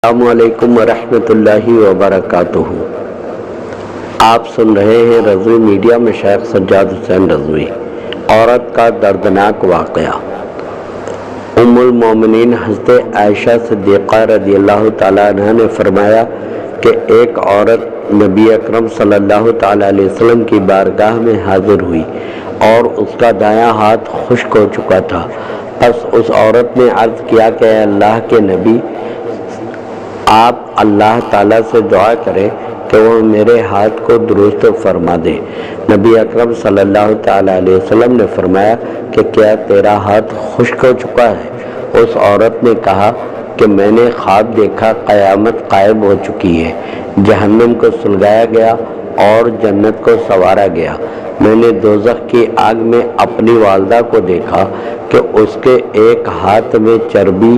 السلام علیکم ورحمۃ اللہ وبرکاتہ۔ آپ سن رہے ہیں رضوی میڈیا میں شیخ سجاد حسین رضوی۔ عورت کا دردناک واقعہ۔ ام المومنین حضرت عائشہ صدیقہ رضی اللہ تعالیٰ عنہ نے فرمایا کہ ایک عورت نبی اکرم صلی اللہ تعالیٰ علیہ وسلم کی بارگاہ میں حاضر ہوئی اور اس کا دایاں ہاتھ خشک ہو چکا تھا۔ پس اس عورت نے عرض کیا کہ اے اللہ کے نبی، آپ اللہ تعالیٰ سے دعا کریں کہ وہ میرے ہاتھ کو درست فرما دے۔ نبی اکرم صلی اللہ تعالیٰ علیہ وسلم نے فرمایا کہ کیا تیرا ہاتھ خشک ہو چکا ہے؟ اس عورت نے کہا کہ میں نے خواب دیکھا، قیامت قائم ہو چکی ہے، جہنم کو سلگایا گیا اور جنت کو سنوارا گیا۔ میں نے دوزخ کی آگ میں اپنی والدہ کو دیکھا کہ اس کے ایک ہاتھ میں چربی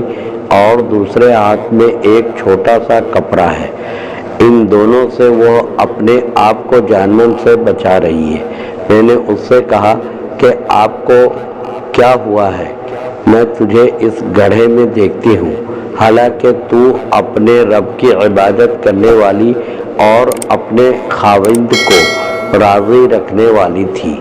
اور دوسرے ہاتھ میں ایک چھوٹا سا کپڑا ہے۔ ان دونوں سے وہ اپنے آپ کو جہنم سے بچا رہی ہے۔ میں نے اس سے کہا کہ آپ کو کیا ہوا ہے؟ میں تجھے اس گڑھے میں دیکھتی ہوں، حالانکہ تو اپنے رب کی عبادت کرنے والی اور اپنے خاوند کو راضی رکھنے والی تھی۔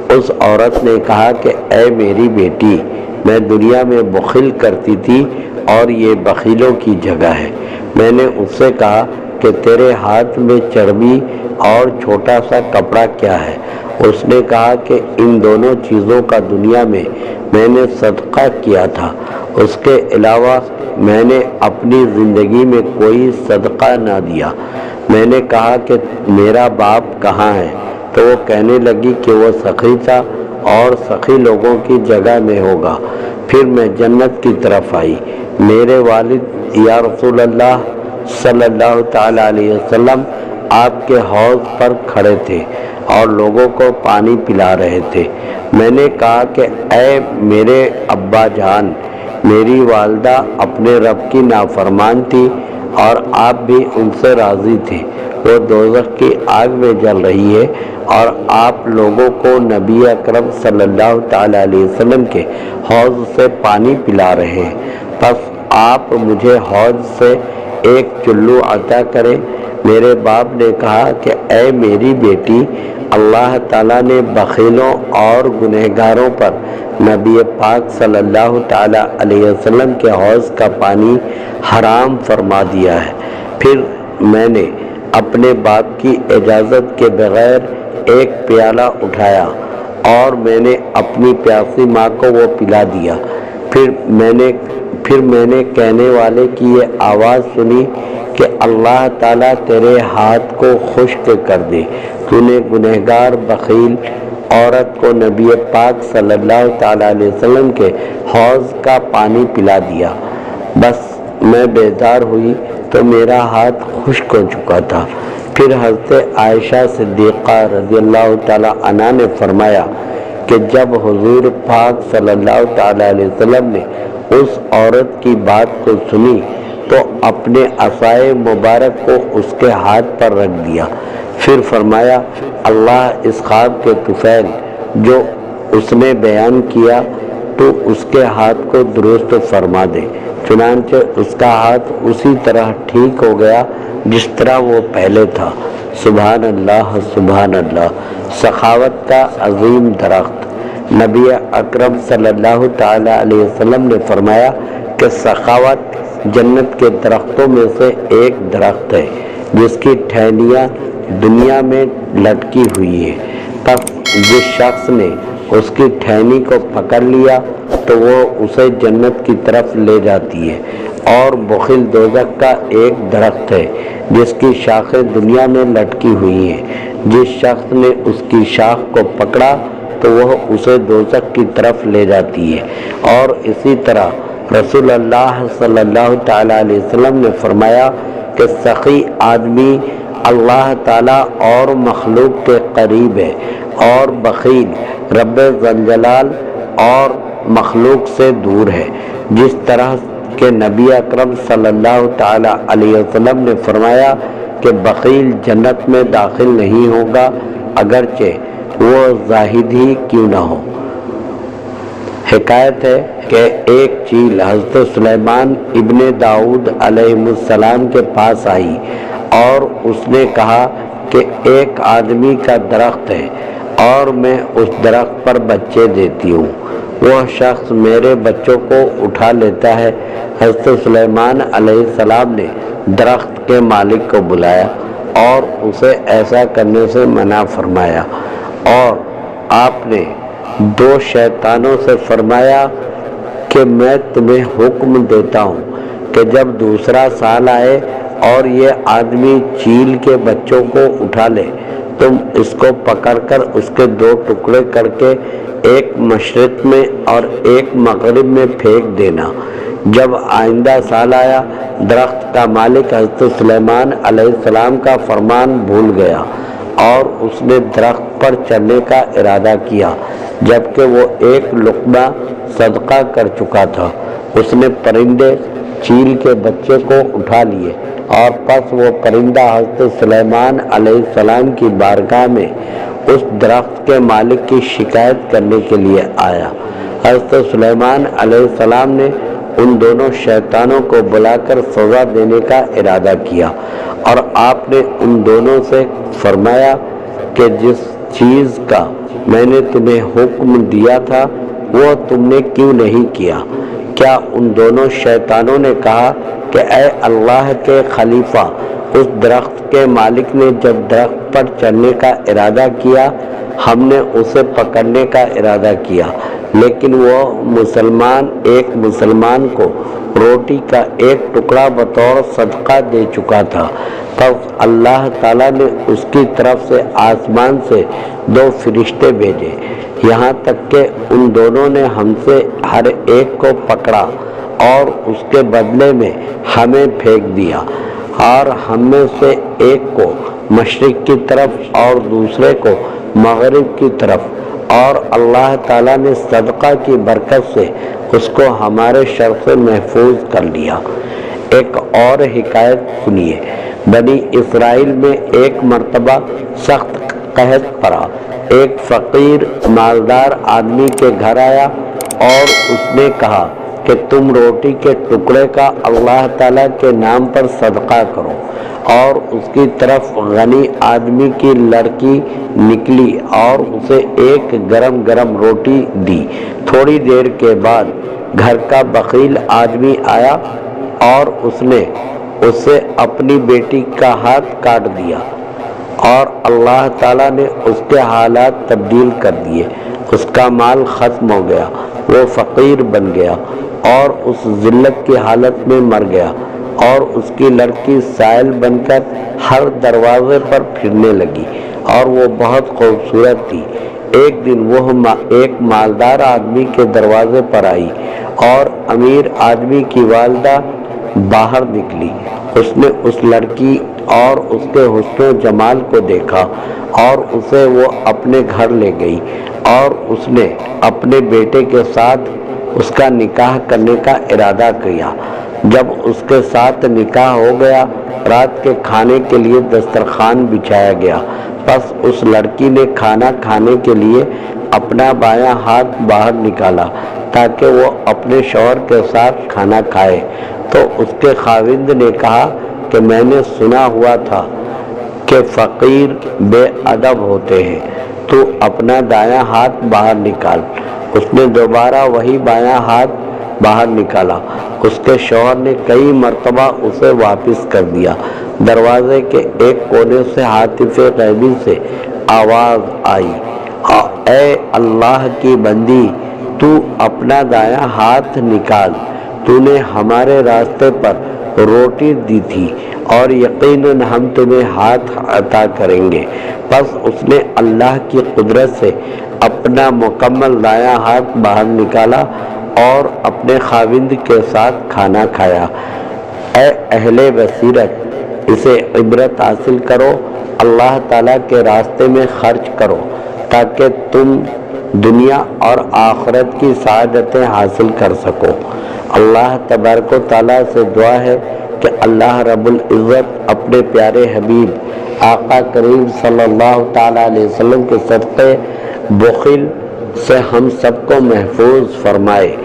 اس عورت نے کہا کہ اے میری بیٹی، میں دنیا میں بخل کرتی تھی اور یہ بخیلوں کی جگہ ہے۔ میں نے اس سے کہا کہ تیرے ہاتھ میں چربی اور چھوٹا سا کپڑا کیا ہے؟ اس نے کہا کہ ان دونوں چیزوں کا دنیا میں نے صدقہ کیا تھا، اس کے علاوہ میں نے اپنی زندگی میں کوئی صدقہ نہ دیا۔ میں نے کہا کہ میرا باپ کہاں ہے؟ تو وہ کہنے لگی کہ وہ سخی تھا اور سخی لوگوں کی جگہ میں ہوگا۔ پھر میں جنت کی طرف آئی۔ میرے والد یا رسول اللہ صلی اللہ تعالیٰ علیہ وسلم آپ کے حوض پر کھڑے تھے اور لوگوں کو پانی پلا رہے تھے۔ میں نے کہا کہ اے میرے ابا جان، میری والدہ اپنے رب کی نافرمان تھی اور آپ بھی ان سے راضی تھے۔ وہ دوزخ کی آگ میں جل رہی ہے اور آپ لوگوں کو نبی اکرم صلی اللہ تعالیٰ علیہ وسلم کے حوض سے پانی پلا رہے ہیں۔ پس آپ مجھے حوض سے ایک چلو عطا کریں۔ میرے باپ نے کہا کہ اے میری بیٹی، اللہ تعالیٰ نے بخیلوں اور گنہگاروں پر نبی پاک صلی اللہ تعالیٰ علیہ وسلم کے حوض کا پانی حرام فرما دیا ہے۔ پھر میں نے اپنے باپ کی اجازت کے بغیر ایک پیالہ اٹھایا اور میں نے اپنی پیاسی ماں کو وہ پلا دیا۔ پھر میں نے کہنے والے کی یہ آواز سنی کہ اللہ تعالیٰ تیرے ہاتھ کو خشک کر دے، تو نے گنہگار بخیل عورت کو نبی پاک صلی اللہ تعالیٰ علیہ وسلم کے حوض کا پانی پلا دیا۔ بس میں بیدار ہوئی تو میرا ہاتھ خشک ہو چکا تھا۔ پھر حضرت عائشہ صدیقہ رضی اللہ تعالیٰ عنہ نے فرمایا کہ جب حضور پاک صلی اللہ تعالیٰ علیہ وسلم نے اس عورت کی بات کو سنی تو اپنے عصائے مبارک کو اس کے ہاتھ پر رکھ دیا۔ پھر فرمایا اللہ اس خواب کے طفیل جو اس نے بیان کیا تو اس کے ہاتھ کو درست فرما دے۔ چنانچہ اس کا ہاتھ اسی طرح ٹھیک ہو گیا جس طرح وہ پہلے تھا۔ سبحان اللہ، سبحان اللہ۔ سخاوت کا عظیم درخت۔ نبی اکرم صلی اللہ تعالیٰ علیہ وسلم نے فرمایا کہ سخاوت جنت کے درختوں میں سے ایک درخت ہے جس کی ٹہنیاں دنیا میں لٹکی ہوئی ہے۔ پس جس شخص نے اس کی ٹہنی کو پکڑ لیا تو وہ اسے جنت کی طرف لے جاتی ہے۔ اور بخل دوزخ کا ایک درخت ہے جس کی شاخیں دنیا میں لٹکی ہوئی ہیں۔ جس شخص نے اس کی شاخ کو پکڑا تو وہ اسے دوزخ کی طرف لے جاتی ہے۔ اور اسی طرح رسول اللہ صلی اللہ تعالیٰ علیہ وسلم نے فرمایا کہ سخی آدمی اللہ تعالیٰ اور مخلوق کے قریب ہے اور بخیل رب ذوالجلال اور مخلوق سے دور ہے۔ جس طرح کہ نبی اکرم صلی اللہ تعالیٰ علیہ وسلم نے فرمایا کہ بخیل جنت میں داخل نہیں ہوگا اگرچہ وہ زاہد ہی کیوں نہ ہو۔ حکایت ہے کہ ایک چیل حضرت سلیمان ابن داؤد علیہ السلام کے پاس آئی اور اس نے کہا کہ ایک آدمی کا درخت ہے اور میں اس درخت پر بچے دیتی ہوں، وہ شخص میرے بچوں کو اٹھا لیتا ہے۔ حضرت سلیمان علیہ السلام نے درخت کے مالک کو بلایا اور اسے ایسا کرنے سے منع فرمایا، اور آپ نے 2 شیطانوں سے فرمایا کہ میں تمہیں حکم دیتا ہوں کہ جب دوسرا سال آئے اور یہ آدمی چیل کے بچوں کو اٹھا لے، تم اس کو پکڑ کر اس کے 2 ٹکڑے کر کے ایک مشرق میں اور ایک مغرب میں پھینک دینا۔ جب آئندہ سال آیا، درخت کا مالک حضرت سلیمان علیہ السلام کا فرمان بھول گیا اور اس نے درخت پر چڑھنے کا ارادہ کیا، جبکہ وہ ایک لقمہ صدقہ کر چکا تھا۔ اس نے پرندے چیل کے بچے کو اٹھا لیے اور پس وہ پرندہ حضرت سلیمان علیہ السلام کی بارگاہ میں اس درخت کے مالک کی شکایت کرنے کے لیے آیا۔ حضرت سلیمان علیہ السلام نے ان دونوں شیطانوں کو بلا کر سزا دینے کا ارادہ کیا، اور آپ نے ان دونوں سے فرمایا کہ جس چیز کا میں نے تمہیں حکم دیا تھا وہ تم نے کیوں نہیں کیا؟ کیا ان دونوں شیطانوں نے کہا کہ اے اللہ کے خلیفہ، اس درخت کے مالک نے جب درخت پر چڑھنے کا ارادہ کیا، ہم نے اسے پکڑنے کا ارادہ کیا، لیکن وہ ایک مسلمان کو روٹی کا ایک ٹکڑا بطور صدقہ دے چکا تھا۔ تب اللہ تعالیٰ نے اس کی طرف سے آسمان سے 2 فرشتے بھیجے، یہاں تک کہ ان دونوں نے ہم سے ہر ایک کو پکڑا اور اس کے بدلے میں ہمیں پھینک دیا، اور ہم میں سے ایک کو مشرق کی طرف اور دوسرے کو مغرب کی طرف، اور اللہ تعالیٰ نے صدقہ کی برکت سے اس کو ہمارے شر سے محفوظ کر لیا۔ ایک اور حکایت سنیے۔ بنی اسرائیل میں ایک مرتبہ سخت قحط پڑا۔ ایک فقیر مالدار آدمی کے گھر آیا اور اس نے کہا کہ تم روٹی کے ٹکڑے کا اللہ تعالیٰ کے نام پر صدقہ کرو، اور اس کی طرف غنی آدمی کی لڑکی نکلی اور اسے ایک گرم گرم روٹی دی۔ تھوڑی دیر کے بعد گھر کا بخیل آدمی آیا اور اس نے اسے اپنی بیٹی کا ہاتھ کاٹ دیا، اور اللہ تعالیٰ نے اس کے حالات تبدیل کر دیے۔ اس کا مال ختم ہو گیا، وہ فقیر بن گیا اور اس ذلت کی حالت میں مر گیا، اور اس کی لڑکی سائل بن کر ہر دروازے پر پھرنے لگی، اور وہ بہت خوبصورت تھی۔ ایک دن وہ ایک مالدار آدمی کے دروازے پر آئی، اور امیر آدمی کی والدہ باہر نکلی۔ اس نے اس لڑکی اور اس کے حسن و جمال کو دیکھا اور اسے وہ اپنے گھر لے گئی، اور اس نے اپنے بیٹے کے ساتھ اس کا نکاح کرنے کا ارادہ کیا۔ جب اس کے ساتھ نکاح ہو گیا، رات کے کھانے کے لیے دسترخوان بچھایا گیا۔ پس اس لڑکی نے کھانا کھانے کے لیے اپنا بایاں ہاتھ باہر نکالا تاکہ وہ اپنے شوہر کے ساتھ کھانا کھائے، تو اس کے خاوند نے کہا کہ میں نے سنا ہوا تھا کہ فقیر بے ادب ہوتے ہیں، تو اپنا دایاں ہاتھ باہر نکال۔ اس نے دوبارہ وہی بایاں ہاتھ باہر نکالا۔ اس کے شوہر نے کئی مرتبہ اسے واپس کر دیا۔ دروازے کے ایک کونے سے ہاتف غیبی سے آواز آئی، اے اللہ کی بندی، تو اپنا دایاں ہاتھ نکال، تو نے ہمارے راستے پر روٹی دی تھی اور یقیناً ہم تمہیں ہاتھ عطا کریں گے۔ پس اس نے اللہ کی قدرت سے اپنا مکمل دایاں ہاتھ باہر نکالا اور اپنے خاوند کے ساتھ کھانا کھایا۔ اے اہل بصیرت، اسے عبرت حاصل کرو، اللہ تعالیٰ کے راستے میں خرچ کرو تاکہ تم دنیا اور آخرت کی سعادتیں حاصل کر سکو۔ اللہ تبارک و تعالیٰ سے دعا ہے کہ اللہ رب العزت اپنے پیارے حبیب آقا کریم صلی اللہ تعالیٰ علیہ وسلم کے صدقے بخل، سے ہم سب کو محفوظ فرمائے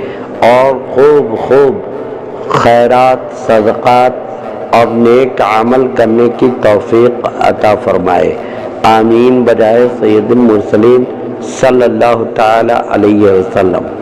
اور خوب خوب خیرات، صدقات اور نیک عمل کرنے کی توفیق عطا فرمائے، آمین بجائے سید المرسلین صلی اللہ تعالی علیہ وسلم۔